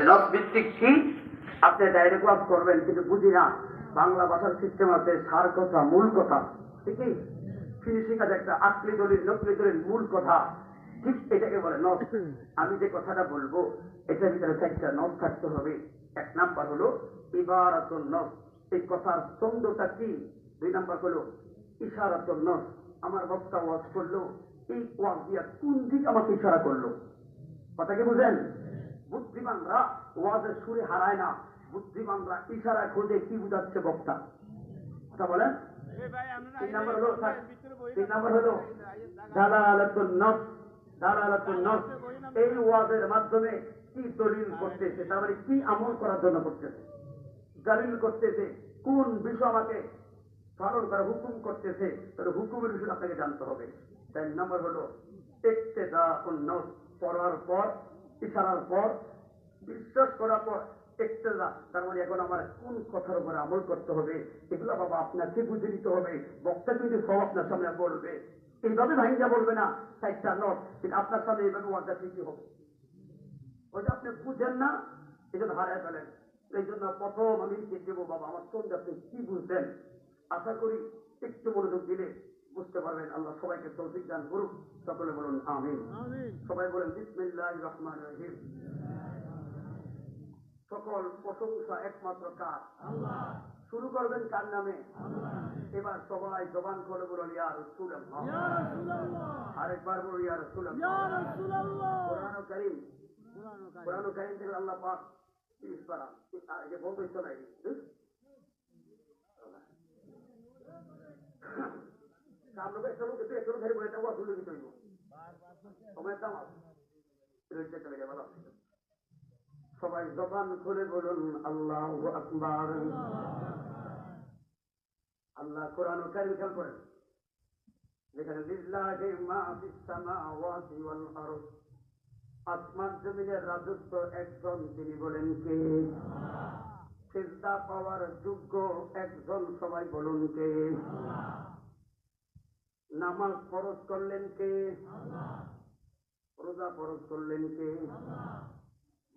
নস ভিত্তিক কি? আপনি ডাইরেক্ট ওয়াজ করবেন কিন্তু বুঝি না, বাংলা ভাষার সিস্টেম আছে সার কথা মূল কথা, ঠিকই ফিনিশিং আছে একটা আকলি দলিল নকলি দলিল মূল কথা, ঠিক এটাকে বলে নস। আমি যে কথাটা বলবো এটার ভিতরে চারটা নস থাকতে হবে। এক নাম্বার হলো ইবারাতুন নস, এই কথার ছন্দটা কি। দুই নাম্বার হলো ইশারাতুন নস, আমার বক্তা ওয়াজ করলো, এই ওয়াজ দিয়া কোন দিক আমাকে ইশারা করলো, কথা কি বুঝেন? বুদ্ধিমানরা ওয়াজের সুরে হারায় না, বুদ্ধিমানরা ইশারা খোঁজে কি বুঝাচ্ছে বক্তা, কথা বলেন। তিন নাম্বার হলো দালালাতুন নস, দালালাতুন নস, এই ওয়াজের মাধ্যমে কি দলিল করতেছে, তার মানে কি আমল করার জন্য করতেছে, দলিল করতেছে, কোন বিষয় আমাকে পালন করা হুকুম করতেছে, তাহলে হুকুমের বিষয় আপনাকে জানতে হবে। 4 নম্বর হলো ইক্তেদাউন নস, পড়ার পর ইশারার পর বিশ্বাস করার পর ইক্তেদা, তার মানে এখন আমার কোন কথার উপরে আমল করতে হবে, এগুলো বাবা আপনাকে বুঝে নিতে হবে। বক্তা কিন্তু সব আপনার সামনে বলবে, এইভাবে ভাঙ্গা বলবে না 4টা নস, কিন্তু আপনার সামনে এইভাবে ওয়াজটা ঠিকই হবে। ওইটা আপনি বুঝেন না, এই জন্য হারায় ফেলেন। এই জন্য প্রথম আমি দেবো বাবা আমার সঙ্গে আপনি কি বুঝবেন, আশা করি একটু মনোযোগ দিলে বুঝতে পারবেন। আল্লাহ সবাইকে তৌফিক দান করুক, সকলে বলুন আমিন। সবাই বলেন বিসমিল্লাহির রহমানির রহিম। সকল প্রশংসা একমাত্র কার? আল্লাহ। শুরু করবেন কার নামে? আল্লাহ। এবার সবাই জবান করে বলুন ইয়া রাসূলুল্লাহ, ইয়া রাসূলুল্লাহ, আরেকবার বলুন ইয়া রাসূলুল্লাহ, ইয়া রাসূলুল্লাহ। কোরআন কারীম, কোরআন কারীম থেকে আল্লাহ পাক 30 পারা আগে বলতে চলে গেছে। আমরা একটা লোক একটু একটু ধরে বলে দেবো আসলে কি তৈরি সময় দাম আছে। সবাই জবান খুলে বলুন আল্লাহু আকবার। আল্লাহ কোরআন কারীম খেয়াল করেন, যেখানে লিল্লাহি মা ফিস সামাওয়াতি ওয়াল আরদ, আসমান জমিনের রাজত্ব একজন, তিনি বলেন কে? সিজদা পাওয়ার যোগ্য একজন, সবাই বলুন কে? নামাজ ফরজ করলেন কে? রোজা ফরজ করলেন কে?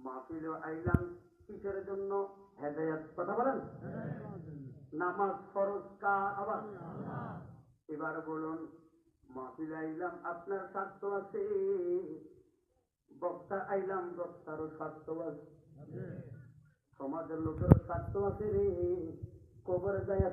মাহফিলে আইলাম কিসের জন্য? হেদায়েত, কথা বলেন। নামাজ ফরজ কার? আবার এবার বলুন মাহফিলে আইলাম আপনার স্বার্থ আছে, বক্তা আইলাম বক্তারও স্বার্থ আছে, সমাজের লোকেরও স্বার্থ আছে রে, কবরে যায়